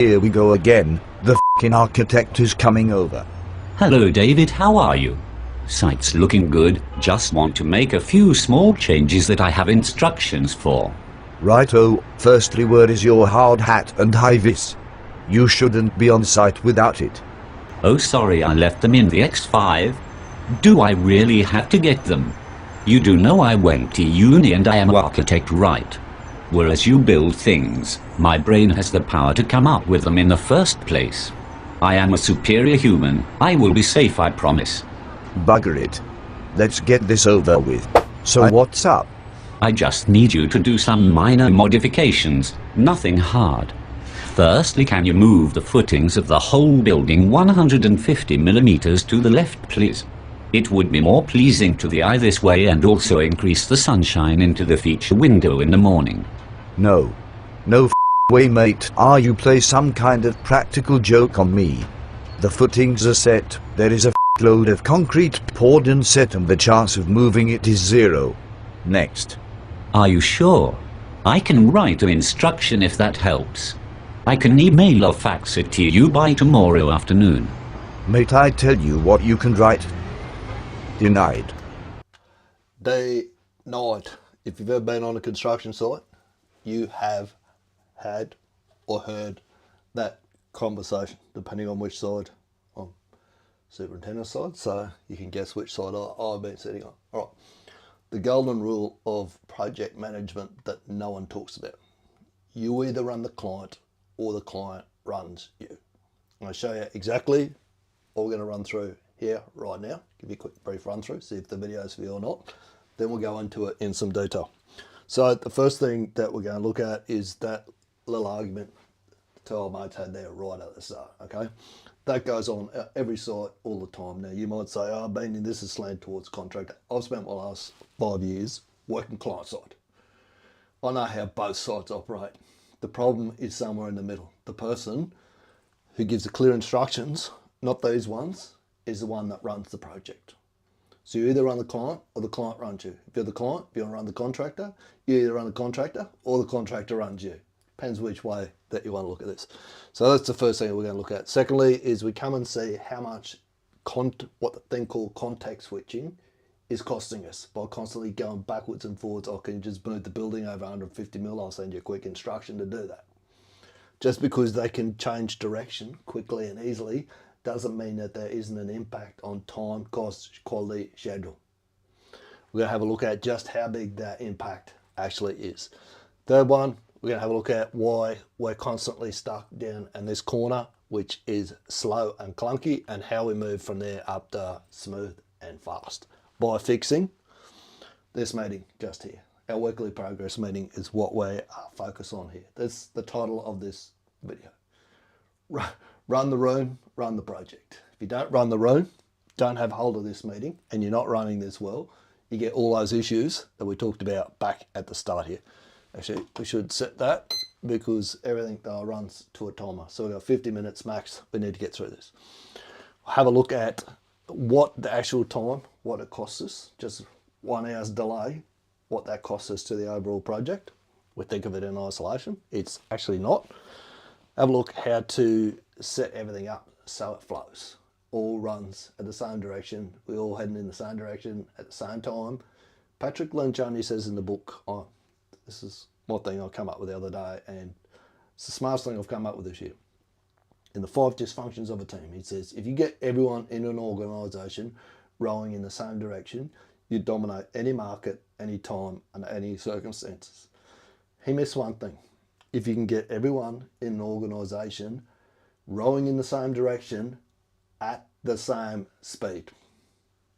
Here we go again, the f***ing architect is coming over. Hello David, how are you? Site's looking good, just want to make a few small changes that I have instructions for. Righto, firstly where is your hard hat and high vis? You shouldn't be on site without it. Oh sorry, I left them in the X5. Do I really have to get them? You do know I went to uni and I am an architect, right? Whereas you build things, my brain has the power to come up with them in the first place. I am a superior human, I will be safe, I promise. Bugger it. Let's get this over with. So what's up? I just need you to do some minor modifications, nothing hard. Firstly, can you move the footings of the whole building 150 millimeters to the left, please? It would be more pleasing to the eye this way and also increase the sunshine into the feature window in the morning. No. No way, mate. You play some kind of practical joke on me. The footings are set, there is a load of concrete poured and set, and the chance of moving it is 0. Next. Are you sure? I can write an instruction if that helps. I can email or fax it to you by tomorrow afternoon. Mate, I tell you what you can write. Denied. Denied. If you've ever been on a construction site, you have had or heard that conversation, depending on which side. On superintendent's side, so you can guess which side I've been sitting on. All right. The golden rule of project management that no one talks about. You either run the client or the client runs you. I'm going to show you exactly what we're going to run through here right now. Give you a quick brief run through, see if the video is for you or not. Then we'll go into it in some detail. So the first thing that we're going to look at is that little argument the two old mates had there right at the start, okay? That goes on at every site all the time. Now you might say, oh, Beanie, this is slanted towards contractor. I've spent my last 5 years working client side. I know how both sides operate. The problem is somewhere in the middle. The person who gives the clear instructions, not these ones, is the one that runs the project. So you either run the client or the client runs you. If you're the client, if you want to run the contractor, you either run the contractor or the contractor runs you. Depends which way that you want to look at this. So that's the first thing we're going to look at. Secondly is we come and see how much what the thing called context switching is costing us by constantly going backwards and forwards. I can just move the building over 150 mil, I'll send you a quick instruction to do that. Just because they can change direction quickly and easily doesn't mean that there isn't an impact on time, cost, quality, schedule. We're going to have a look at just how big that impact actually is. Third one, we're going to have a look at why we're constantly stuck down in this corner, which is slow and clunky, and how we move from there up to smooth and fast by fixing this meeting just here. Our weekly progress meeting is what we're focused on here. That's the title of this video. Run the room, run the project. If you don't run the room, don't have hold of this meeting, and you're not running this well, you get all those issues that we talked about back at the start here. Actually, we should set that because everything runs to a timer. So we've got 50 minutes max. We need to get through this. Have a look at what the actual time, what it costs us, just 1 hour's delay, what that costs us to the overall project. We think of it in isolation. It's actually not. Have a look how to set everything up so it flows. All runs at the same direction. We all heading in the same direction at the same time. Patrick Lencioni says in the book, this is my thing I come up with the other day, and it's the smartest thing I've come up with this year. In the 5 dysfunctions of a team, he says, if you get everyone in an organisation rowing in the same direction, you dominate any market, any time, and any circumstances. He missed one thing. If you can get everyone in an organisation rowing in the same direction at the same speed,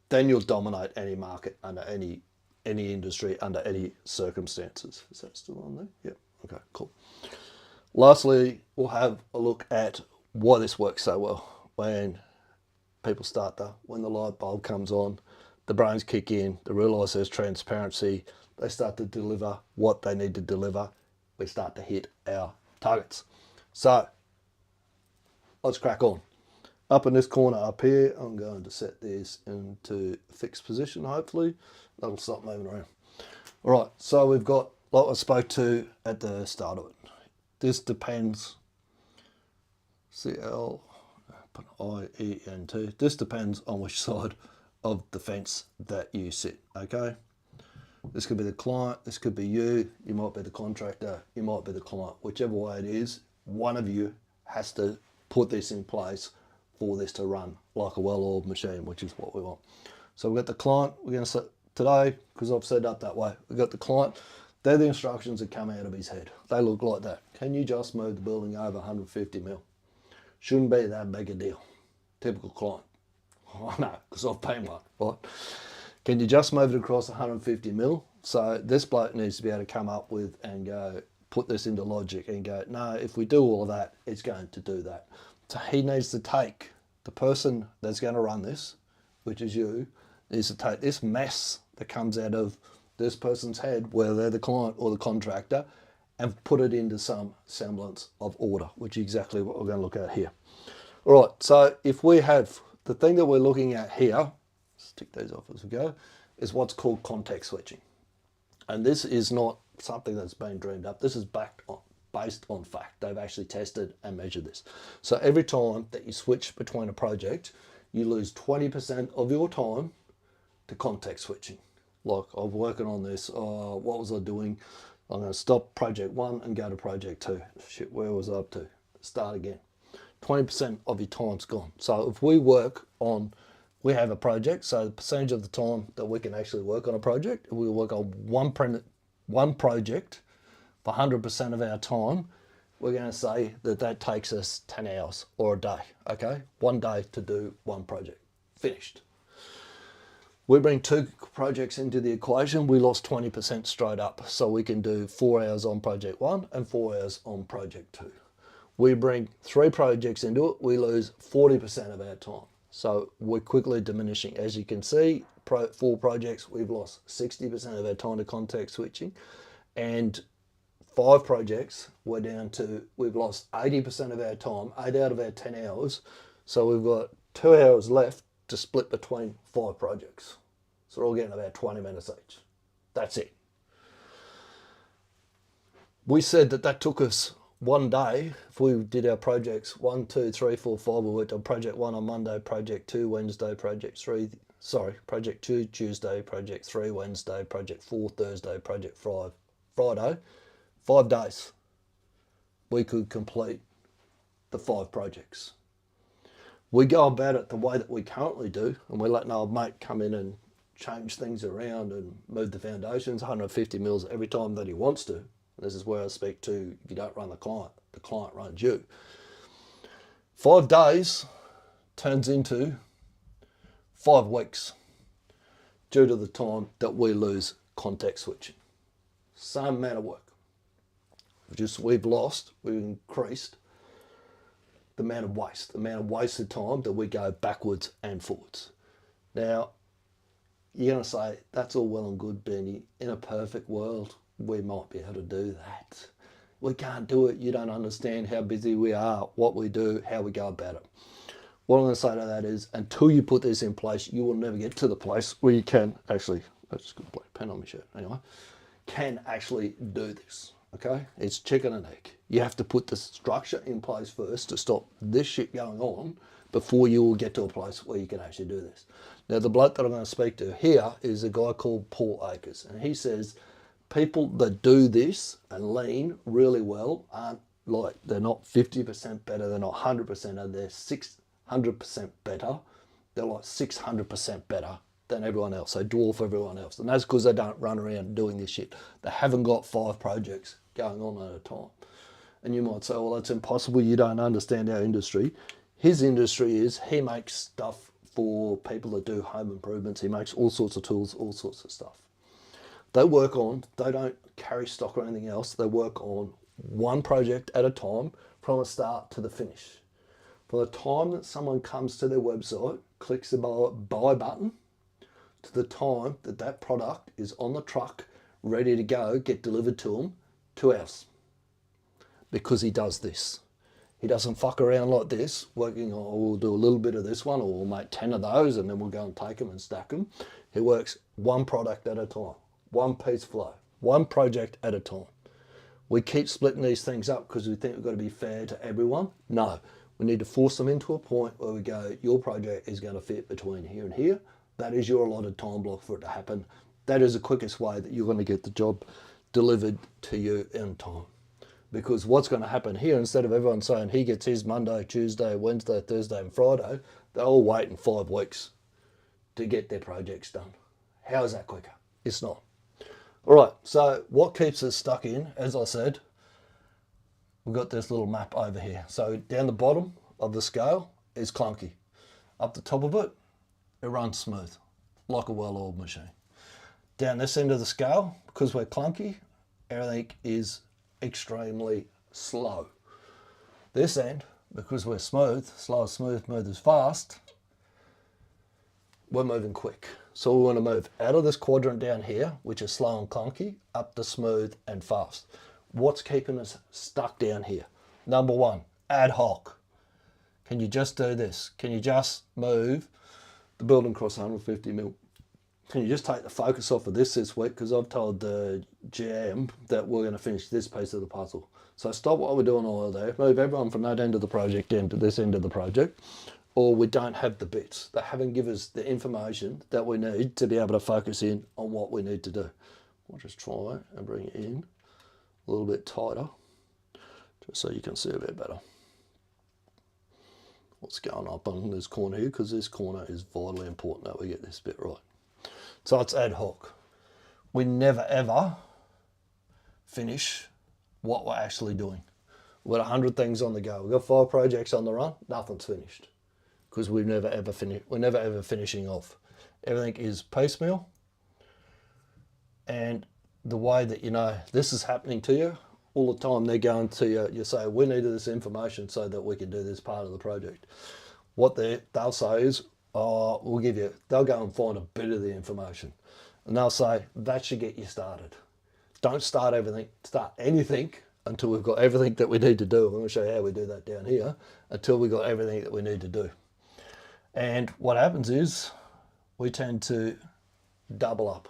then you'll dominate any market under any industry under any circumstances. Is that still on there? Yep. Okay, cool. Lastly, we'll have a look at why this works so well. When people when the light bulb comes on, the brains kick in, they realise there's transparency, they start to deliver what they need to deliver, we start to hit our targets. So let's crack on. Up in this corner up here, I'm going to set this into fixed position, hopefully. That'll stop moving around. All right, so we've got, like I spoke to at the start of it, this depends CL, put IENT. This depends on which side of the fence that you sit, okay? This could be the client, this could be you might be the contractor, you might be the client. Whichever way it is, one of you has to put this in place for this to run like a well-oiled machine, which is what we want. So we've got the client, we're going to set today, because I've set it up that way, we've got the client, they're the instructions that come out of his head. They look like that. Can you just move the building over 150 mil? Shouldn't be that big a deal. Typical client. I know, because I've paid one, right? Can you just move it across 150 mil? So this bloke needs to be able to come up with and go, put this into logic and go, no, if we do all of that, it's going to do that. So he needs to take the person that's going to run this, which is you, needs to take this mess that comes out of this person's head, whether they're the client or the contractor, and put it into some semblance of order, which is exactly what we're going to look at here. All right, so if we have the thing that we're looking at here, stick these off as we go, is what's called context switching. And this is not something that's been dreamed up. This is based on fact. They've actually tested and measured this. So every time that you switch between a project, you lose 20% of your time to context switching. Like, I'm working on this, what was I doing? I'm going to stop project 1 and go to project 2. Shit, where was I up to? Start again. 20% of your time's gone. So if we work on, we have a project, so the percentage of the time that we can actually work on a project, if we work on one project for 100% of our time, we're going to say that that takes us 10 hours or a day, okay? 1 day to do one project. Finished. We bring 2 projects into the equation, we lost 20% straight up. So we can do 4 hours on project 1 and 4 hours on project 2. We bring 3 projects into it, we lose 40% of our time. So we're quickly diminishing. As you can see, 4 projects, we've lost 60% of our time to context switching. And 5 projects, we're down to, we've lost 80% of our time, 8 out of our 10 hours. So we've got 2 hours left to split between 5 projects. So we're all getting about 20 minutes each. That's it. We said that that took us 1 day. If we did our projects 1, 2, 3, 4, 5, we worked on project 1 on Monday, project 2 Wednesday, project 2 Tuesday, project 3 Wednesday, project 4 Thursday, project 5 Friday. 5 days we could complete the 5 projects. We go about it the way that we currently do, and we let an old mate come in and change things around and move the foundations 150 mils every time that he wants to. This is where I speak to, if you don't run the client runs you. 5 days turns into 5 weeks due to the time that we lose context switching. Same amount of work. We've increased the amount of wasted time that we go backwards and forwards. Now, you're going to say, that's all well and good, Beanie. In a perfect world, we might be able to do that. We can't do it. You don't understand how busy we are, what we do, how we go about it. What I'm going to say to that is, until you put this in place, you will never get to the place where you can actually, I just got a black pen on my shirt, anyway, can actually do this, okay? It's chicken and egg. You have to put the structure in place first to stop this shit going on before you will get to a place where you can actually do this. Now, the bloke that I'm going to speak to here is a guy called Paul Akers, and he says people that do this and lean really well aren't like, they're not 50% better, they're not 100%, and they're 600% better. They're like 600% better than everyone else. They dwarf everyone else. And that's because they don't run around doing this shit. They haven't got 5 projects going on at a time. And you might say, well, that's impossible. You don't understand our industry. His industry is, he makes stuff for people that do home improvements. He makes all sorts of tools, all sorts of stuff. They don't carry stock or anything else. They work on one project at a time from the start to the finish. From the time that someone comes to their website, clicks the buy button, to the time that that product is on the truck, ready to go, get delivered to them, 2 hours. Because he does this. He doesn't fuck around like this, working on, we'll do a little bit of this one, or we'll make 10 of those, and then we'll go and take them and stack them. He works one product at a time, one piece flow, one project at a time. We keep splitting these things up because we think we've got to be fair to everyone. No, We need to force them into a point where we go, your project is going to fit between here and here. That is your allotted time block for it to happen. That is the quickest way that you're going to get the job delivered to you in time. Because what's going to happen here, instead of everyone saying he gets his Monday, Tuesday, Wednesday, Thursday and Friday, they're all waiting 5 weeks to get their projects done. How is that quicker? It's not. All right, so what keeps us stuck in, as I said, we've got this little map over here. So down the bottom of the scale is clunky. Up the top of it, it runs smooth, like a well-oiled machine. Down this end of the scale, because we're clunky, everything is extremely slow. This end, because we're smooth, slow is smooth, smooth is fast, we're moving quick. So we want to move out of this quadrant down here, which is slow and clunky, up to smooth and fast. What's keeping us stuck down here? Number one, ad hoc. Can you just do this? Can you just move the building across 150 mil? Can you just take the focus off of this week? Because I've told the GM that we're going to finish this piece of the puzzle. So stop what we're doing all there. Move everyone from that end of the project down to this end of the project. Or we don't have the bits. They haven't given us the information that we need to be able to focus in on what we need to do. I'll just try and bring it in a little bit tighter, just so you can see a bit better what's going up on this corner here, because this corner is vitally important that we get this bit right. So it's ad hoc. We never ever finish what we're actually doing. We've got 100 things on the go. We've got 5 projects on the run, nothing's finished. Because we're never ever finishing off. Everything is piecemeal. And the way that you know this is happening to you, all the time they're going to you, you say, we need this information so that we can do this part of the project. What they'll say is, oh, they'll go and find a bit of the information. And they'll say, that should get you started. Don't start anything until we've got everything that we need to do. I'm going to show you how we do that down here, until we've got everything that we need to do. And what happens is, we tend to double up.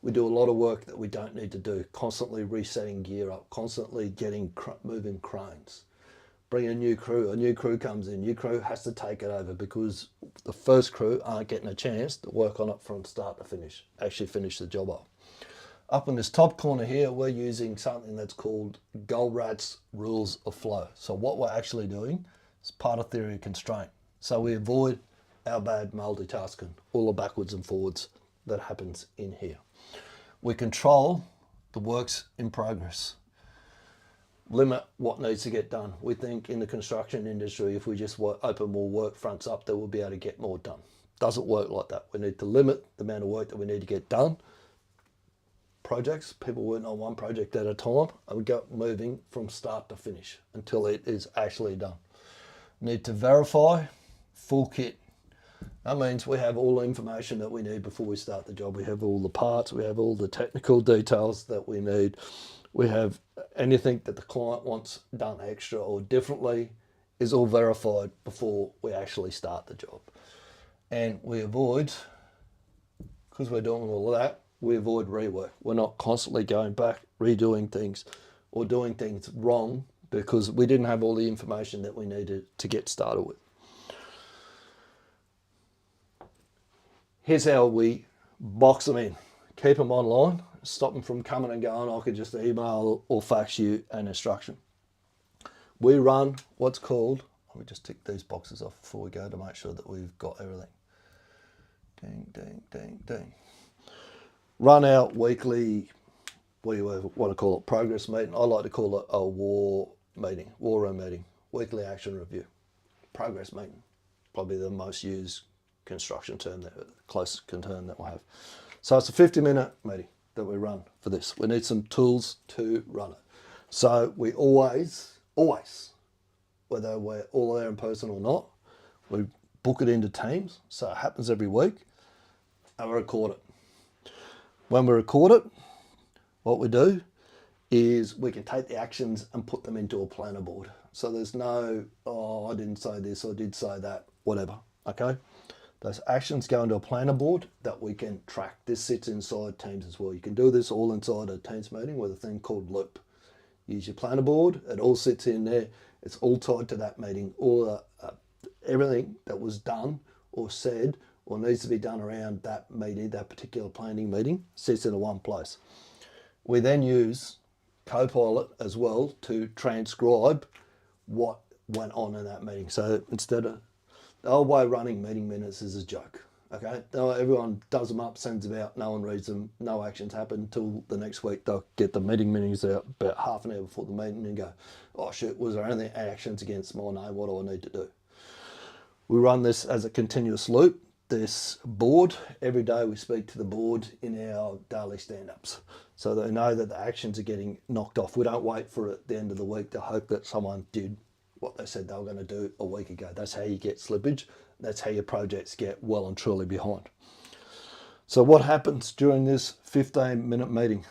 We do a lot of work that we don't need to do, constantly resetting gear up, constantly moving cranes. Bring a new crew comes in, new crew has to take it over because the first crew aren't getting a chance to work on it from start to finish, actually finish the job up. Up in this top corner here, we're using something that's called Goldratt's rules of flow. So what we're actually doing is part of theory of constraint. So we avoid our bad multitasking, all the backwards and forwards that happens in here. We control the works in progress. Limit what needs to get done. We think in the construction industry, if we just open more work fronts up, that we'll be able to get more done. Doesn't work like that. We need to limit the amount of work that we need to get done. Projects, people working on one project at a time, and we go moving from start to finish until it is actually done. Need to verify full kit. That means we have all the information that we need before we start the job. We have all the parts, we have all the technical details that we need. We have anything that the client wants done extra or differently is all verified before we actually start the job. And we avoid, because we're doing all of that, we avoid rework. We're not constantly going back, redoing things or doing things wrong because we didn't have all the information that we needed to get started with. Here's how we box them in. Keep them online, stop them from coming and going. I could just email or fax you an instruction. We run what's called, let me just tick these boxes off before we go to make sure that we've got everything. Ding, ding, ding, ding. Run our weekly, what do you want to call it, progress meeting. I like to call it a war room meeting, weekly action review. Progress meeting, probably the most used construction term, closest term that we'll have. So it's a 50-minute meeting that we run for this. We need some tools to run it. So we always, whether we're all there in person or not, we book it into Teams. So it happens every week and we record it. When we record it, what we do is we can take the actions and put them into a planner board. So there's no, oh, I didn't say this, I did say that, whatever, okay? Those actions go into a planner board that we can track. This sits inside Teams as well. You can do this all inside a Teams meeting with a thing called Loop. Use your planner board, it all sits in there. It's all tied to that meeting. All everything that was done or said or needs to be done around that meeting, that particular planning meeting, sits in one place. We then use Copilot as well to transcribe what went on in that meeting. So instead of the old way running meeting minutes is a joke. Okay, everyone does them up, sends them out, no one reads them, no actions happen until the next week. They'll get the meeting minutes out about half an hour before the meeting and go, oh shit, was there any actions against my name? What do I need to do? We run this as a continuous loop. This board, every day we speak to the board in our daily stand-ups. So they know that the actions are getting knocked off. We don't wait for at the end of the week to hope that someone did what they said they were going to do a week ago. That's how you get slippage. That's how your projects get well and truly behind. So what happens during this 15-minute meeting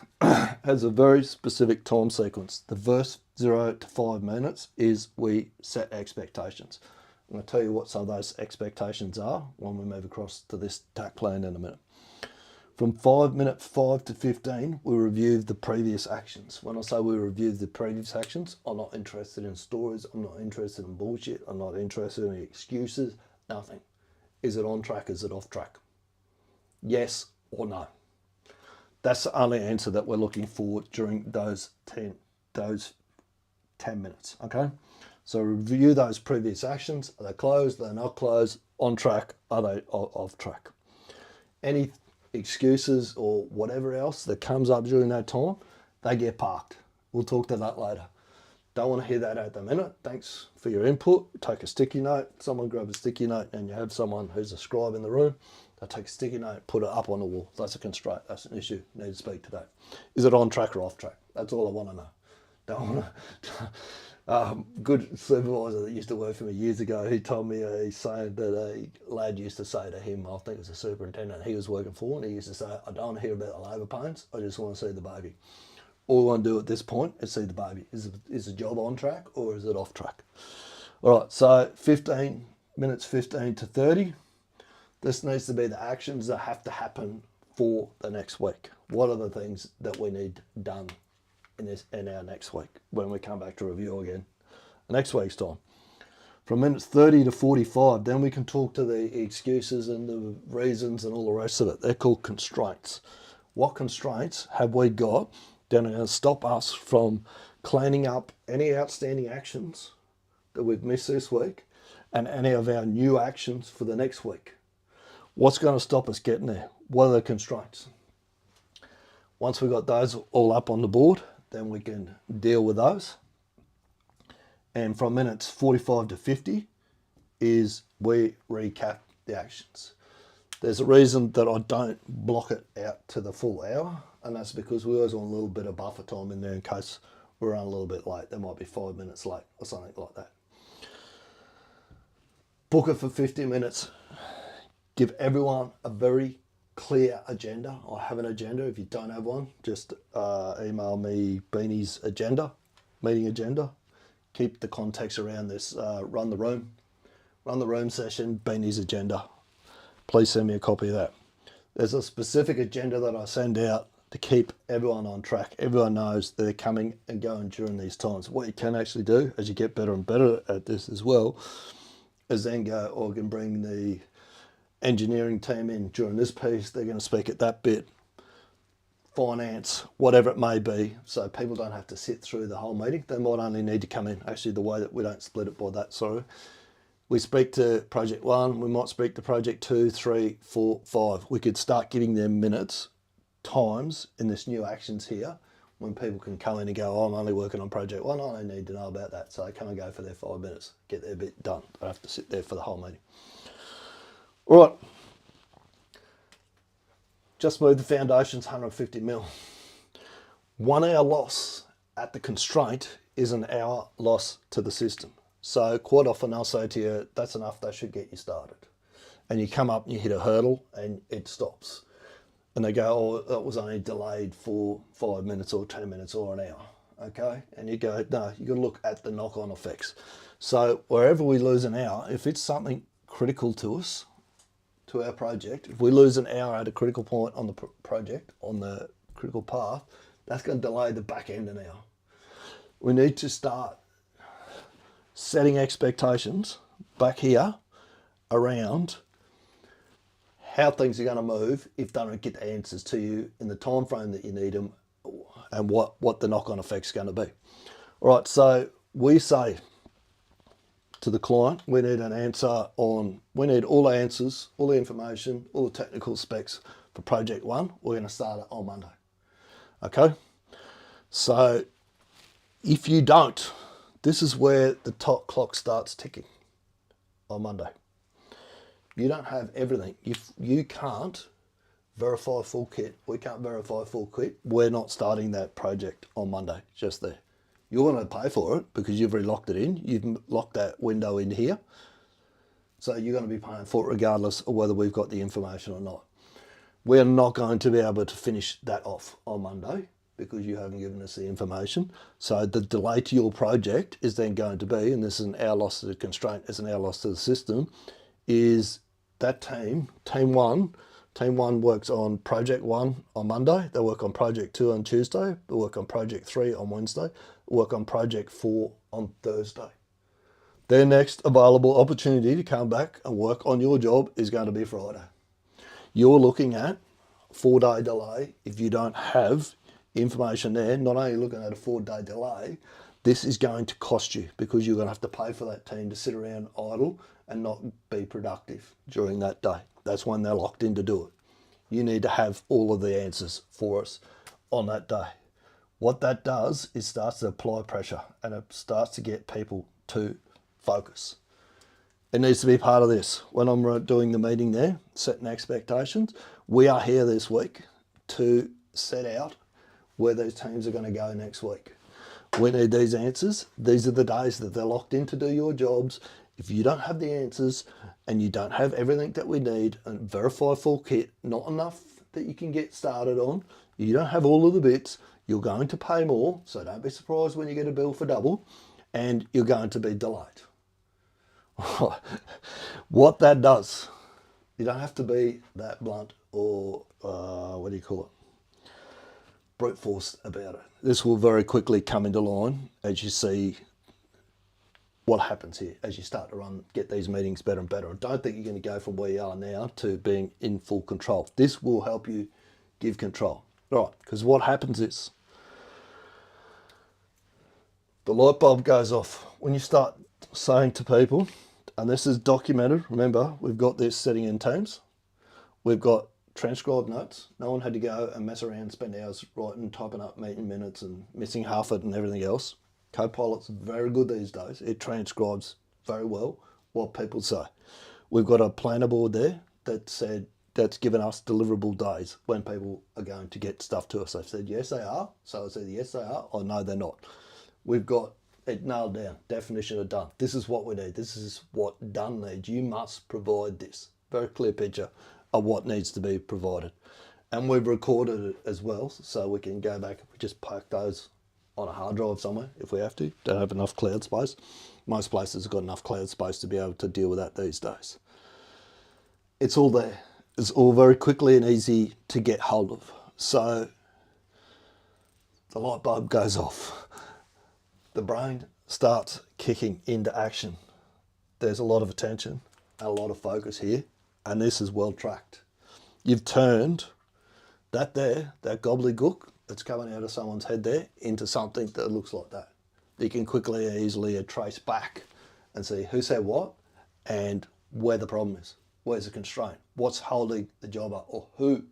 has a very specific time sequence. The first 0 to 5 minutes is we set expectations. I'm going to tell you what some of those expectations are when we move across to this TAKT plan in a minute. From minute 5 to 15, we review the previous actions. When I say we review the previous actions, I'm not interested in stories, I'm not interested in bullshit, I'm not interested in excuses, nothing. Is it on track, is it off track? Yes or no? That's the only answer that we're looking for during those 10 minutes, okay? So review those previous actions. Are they closed? Are they not closed? On track? Are they off track? Any excuses or whatever else that comes up during that time, they get parked. We'll talk to that later. Don't want to hear that at the minute. Thanks for your input. Take a sticky note. Someone grab a sticky note and you have someone who's a scribe in the room. They take a sticky note, put it up on the wall. That's a constraint. That's an issue. Need to speak to that. Is it on track or off track? That's all I want to know. Don't want to... good supervisor that used to work for me years ago, he told me he's saying that a lad used to say to him, I think it was a superintendent he was working for, and he used to say, I don't want to hear about the labour pains, I just want to see the baby. All I want to do at this point is see the baby. Is the job on track or is it off track? All right, so 15 minutes 15 to 30, this needs to be the actions that have to happen for the next week. What are the things that we need done in our next week when we come back to review again next week's time? From minutes 30 to 45, then we can talk to the excuses and the reasons and all the rest of it. They're called constraints. What constraints have we got that are going to stop us from cleaning up any outstanding actions that we've missed this week and any of our new actions for the next week? What's going to stop us getting there? What are the constraints? Once we've got those all up on the board, then we can deal with those. And from minutes 45 to 50 is we recap the actions. There's a reason that I don't block it out to the full hour, and that's because we always want a little bit of buffer time in there in case we're running a little bit late. There might be 5 minutes late or something like that. Book it for 50 minutes. Give everyone a very clear agenda. I have an agenda. If you don't have one, just email me Beanie's agenda, meeting agenda. Keep the context around this. Run the room session, Beanie's agenda. Please send me a copy of that. There's a specific agenda that I send out to keep everyone on track. Everyone knows they're coming and going during these times. What you can actually do as you get better and better at this as well is then go, or can bring the engineering team in during this piece. They're going to speak at that bit, finance, whatever it may be, so people don't have to sit through the whole meeting. They might only need to come in, actually the way that we don't split it by that, sorry. We speak to project 1, we might speak to project 2, 3, 4, 5. We could start giving them minutes, times in this new actions here, when people can come in and go, oh, I'm only working on project 1, I only need to know about that, so they come and go for their 5 minutes, get their bit done. They don't have to sit there for the whole meeting. All right, just move the foundations 150 mil. 1 hour loss at the constraint is an hour loss to the system. So quite often I'll say to you, that's enough, that should get you started. And you come up and you hit a hurdle and it stops. And they go, oh, that was only delayed for 5 minutes or 10 minutes or an hour, okay? And you go, no, you've got to look at the knock-on effects. So wherever we lose an hour, if it's something critical to us, to our project, if we lose an hour at a critical point on the project, on the critical path, that's going to delay the back end an hour. We need to start setting expectations back here around how things are going to move if they don't get the answers to you in the time frame that you need them, and what the knock-on effect's going to be. All right, so we say to the client, we need an answer on, we need all the answers, all the information, all the technical specs for project 1. We're going to start it on Monday. Okay, so if you don't, this is where the top clock starts ticking on Monday. You don't have everything. If you can't verify full kit, we can't verify full kit, we're not starting that project on Monday, just there. You're going to pay for it because you've already locked it in. You've locked that window in here. So you're going to be paying for it regardless of whether we've got the information or not. We're not going to be able to finish that off on Monday because you haven't given us the information. So the delay to your project is then going to be, and this is an hour loss to the constraint, it's an hour loss to the system, is that team one works on project 1 on Monday, they work on project 2 on Tuesday, they work on project 3 on Wednesday, they work on project 4 on Thursday. Their next available opportunity to come back and work on your job is going to be Friday. You're looking at a 4-day delay if you don't have information there. Not only looking at a 4-day delay, this is going to cost you because you're going to have to pay for that team to sit around idle and not be productive during that day. That's when they're locked in to do it. You need to have all of the answers for us on that day. What that does is starts to apply pressure and it starts to get people to focus. It needs to be part of this. When I'm doing the meeting there, setting expectations, we are here this week to set out where those teams are going to go next week. We need these answers. These are the days that they're locked in to do your jobs. If you don't have the answers and you don't have everything that we need and verify full kit, not enough that you can get started on, you don't have all of the bits, you're going to pay more. So don't be surprised when you get a bill for double and you're going to be delayed. What that does, you don't have to be that blunt or what do you call it, brute force about it. This will very quickly come into line as you see what happens here, as you start to get these meetings better and better. I don't think you're going to go from where you are now to being in full control. This will help you give control. Right, because what happens is the light bulb goes off when you start saying to people, and this is documented, remember, we've got this setting in Teams, we've got transcribed notes. No one had to go and mess around, spend hours writing, typing up meeting minutes and missing half it and everything else. Copilot's very good these days. It transcribes very well what people say. We've got a planner board there that's given us deliverable days when people are going to get stuff to us. They've said yes they are, so it's either yes they are or no they're not. We've got it nailed down, definition of done. This is what we need. This is what done needs. You must provide this. Very clear picture of what needs to be provided. And we've recorded it as well, so we can go back. We just park those on a hard drive somewhere if we have to. Don't have enough cloud space. Most places have got enough cloud space to be able to deal with that these days. It's all there. It's all very quickly and easy to get hold of. So the light bulb goes off. The brain starts kicking into action. There's a lot of attention and a lot of focus here, and this is well tracked. You've turned that gobbledygook that's coming out of someone's head there into something that looks like that. You can quickly and easily trace back and see who said what and where the problem is. Where's the constraint? What's holding the job up, or who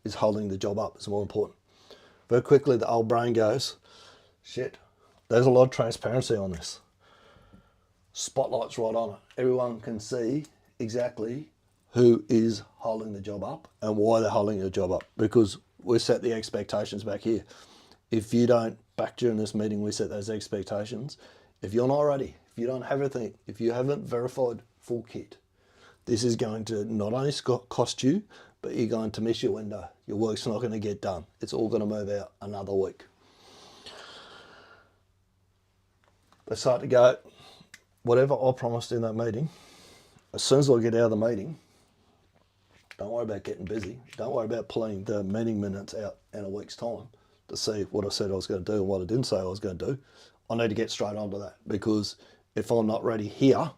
is holding the job up is more important. Very quickly the old brain goes, shit, there's a lot of transparency on this. Spotlight's right on it. Everyone can see exactly who is holding the job up and why they're holding the job up, because we set the expectations back here. If you don't, back during this meeting, we set those expectations. If you're not ready, if you don't have everything, if you haven't verified full kit, this is going to not only cost you, but you're going to miss your window. Your work's not going to get done. It's all going to move out another week. They start to go, whatever I promised in that meeting, as soon as I get out of the meeting, don't worry about getting busy. Don't worry about pulling the meeting minutes out in a week's time to see what I said I was going to do and what I didn't say I was going to do. I need to get straight onto that, because if I'm not ready here,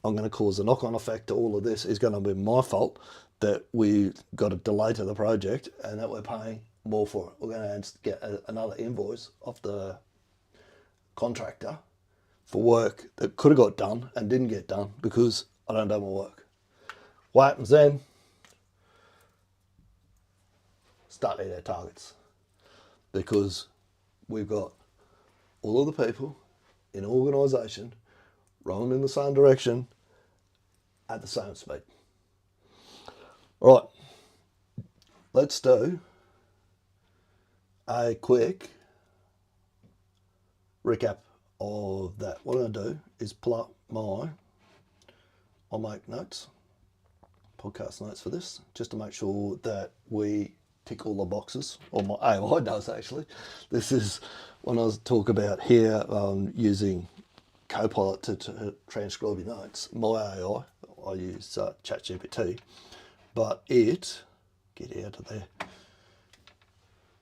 I'm going to cause a knock-on effect to all of this. It's going to be my fault that we got a delay to the project and that we're paying more for it. We're going to get another invoice off the contractor for work that could have got done and didn't get done because I don't do my work. What happens then? Start hitting our targets, because we've got all of the people in an organisation rolling in the same direction at the same speed. All right, let's do a quick recap of that. What I'm going to do is pull up I'll make notes, podcast notes for this, just to make sure that we tick all the boxes, or my AI does actually. This is when I was talk about here using Copilot to transcribe your notes. My AI, I use ChatGPT, but it, get out of there,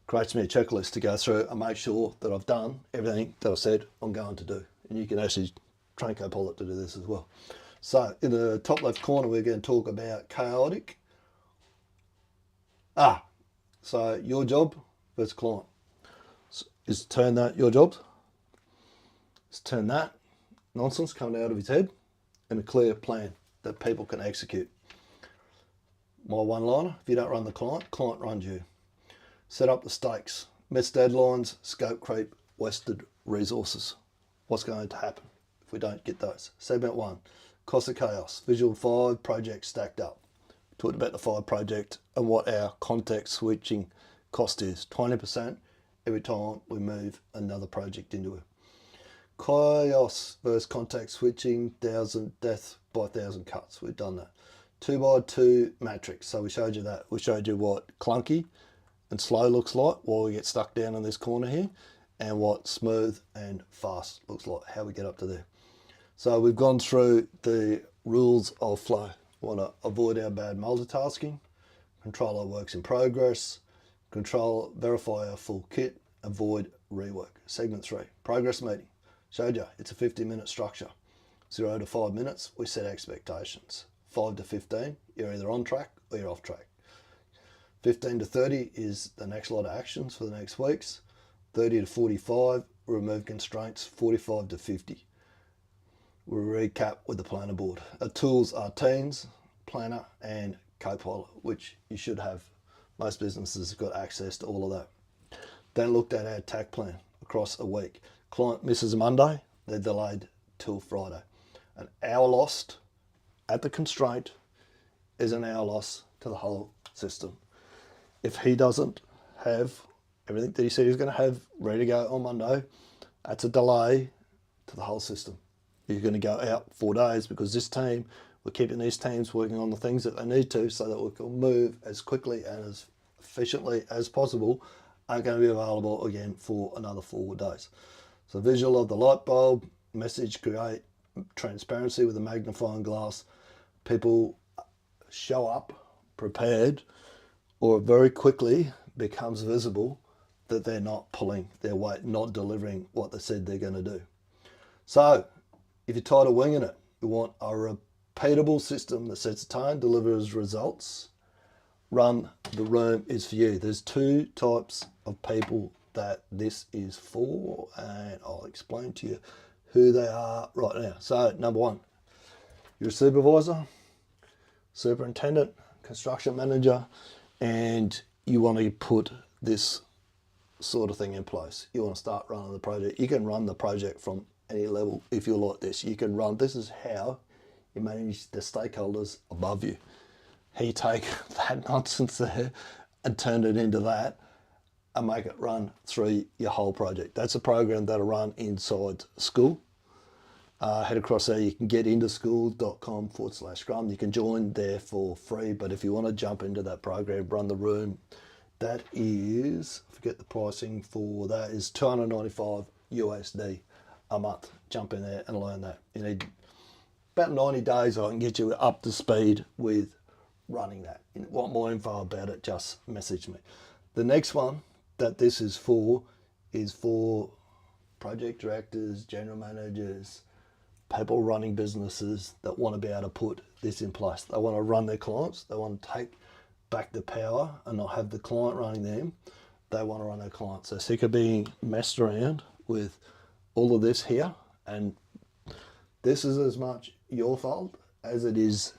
creates me a checklist to go through and make sure that I've done everything that I said I'm going to do. And you can actually train Copilot to do this as well. So in the top left corner, we're going to talk about chaotic. So your job versus client is to turn that, your job is to turn that nonsense coming out of his head in a clear plan that people can execute. My one-liner, if you don't run the client, client runs you. Set up the stakes, missed deadlines, scope creep, wasted resources. What's going to happen if we don't get those? Segment 1, cost of chaos, visual 5 projects stacked up. Talked about the 5 project and what our context switching cost is. 20% every time we move another project into it. Chaos versus context switching, 1,000 death by 1,000 cuts. We've done that. 2x2 matrix. So we showed you that. We showed you what clunky and slow looks like while we get stuck down in this corner here, and what smooth and fast looks like, how we get up to there. So we've gone through the rules of flow. We want to avoid our bad multitasking, control our works in progress, verify our full kit, avoid rework. Segment 3, progress meeting. Showed you, it's a 50-minute structure. 0 to 5 minutes, we set expectations. 5 to 15, you're either on track or you're off track. 15 to 30 is the next lot of actions for the next weeks. 30 to 45, remove constraints. 45 to 50. We'll recap with the planner board. Our tools are Teams, Planner, and Copilot, which you should have. Most businesses have got access to all of that. Then looked at our TAKT plan across a week. Client misses Monday, they're delayed till Friday. An hour lost at the constraint is an hour loss to the whole system. If he doesn't have everything that he said he was going to have ready to go on Monday, that's a delay to the whole system. You're going to go out 4 days because this team, we're keeping these teams working on the things that they need to so that we can move as quickly and as efficiently as possible, aren't going to be available again for another 4 days. So visual of the light bulb, message create transparency with a magnifying glass. People show up prepared, or very quickly becomes visible that they're not pulling their weight, not delivering what they said they're going to do. So if you're tired of winging it, you want a repeatable system that sets a tone, delivers results. Run the room is for you. There's 2 types of people that this is for, and I'll explain to you who they are right now. So number 1, you're a supervisor, superintendent, construction manager, and you want to put this sort of thing in place. You want to start running the project. You can run the project from any level if you're like this. You can run, this is how you manage the stakeholders above you. How you take that nonsense there and turn it into that and make it run through your whole project. That's a program that'll run inside Skool. Head across there, you can get into skool.com/scrum. You can join there for free, but if you want to jump into that program, run the room, that is, forget the pricing for that, is $295 USD a month. Jump in there and learn that. You need about 90 days, I can get you up to speed with running that. If you want more info about it, just message me. The next one that this is for project directors, general managers, people running businesses that want to be able to put this in place. They want to run their clients. They want to take back the power and not have the client running them. They want to run their clients. They're sick of being messed around with all of this here. And this is as much your fault as it is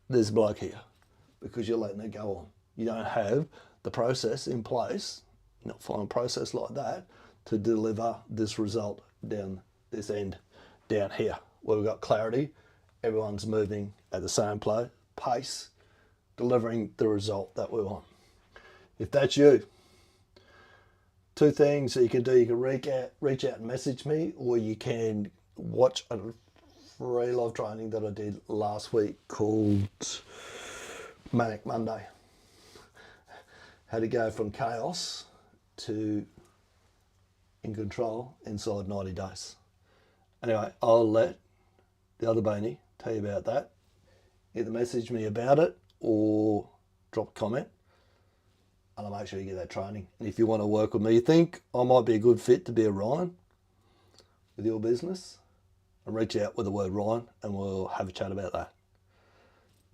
this bloke here, because you're letting it go on. You don't have the process in place, not following a process like that, to deliver this result down this end down here, where we've got clarity, everyone's moving at the same pace, delivering the result that we want. If that's you, two things that you can do: you can reach out and message me, or you can watch a free live training that I did last week called Manic Monday. How to go from chaos to in control inside 90 days. Anyway, I'll let the other Beanie tell you about that. Either message me about it or drop a comment, and I'll make sure you get that training. And if you want to work with me, you think I might be a good fit to be a Ryan with your business, and reach out with the word Ryan and we'll have a chat about that.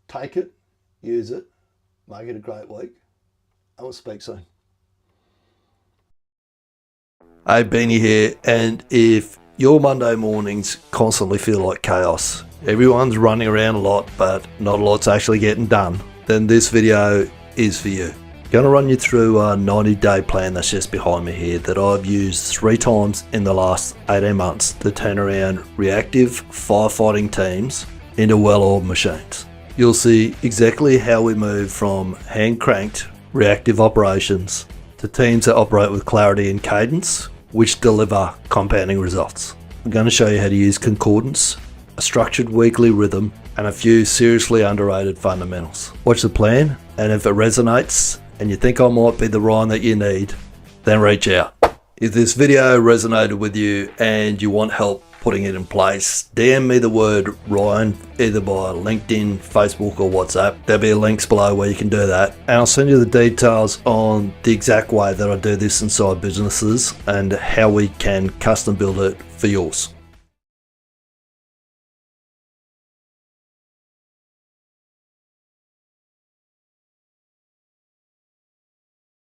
Take it, use it, make it a great week, and we'll speak soon. Hey, Beanie here, and if your Monday mornings constantly feel like chaos, everyone's running around a lot but not a lot's actually getting done, then this video is for you. I'm going to run you through a 90-day plan that's just behind me here that I've used 3 times in the last 18 months to turn around reactive firefighting teams into well-oiled machines. You'll see exactly how we move from hand-cranked reactive operations to teams that operate with clarity and cadence, which deliver compounding results. I'm going to show you how to use concordance, a structured weekly rhythm, and a few seriously underrated fundamentals. Watch the plan, and if it resonates and you think I might be the Ryan that you need, then reach out. If this video resonated with you and you want help putting it in place, DM me the word Ryan either by LinkedIn, Facebook or WhatsApp. There'll be links below where you can do that, and I'll send you the details on the exact way that I do this inside businesses and how we can custom build it for yours.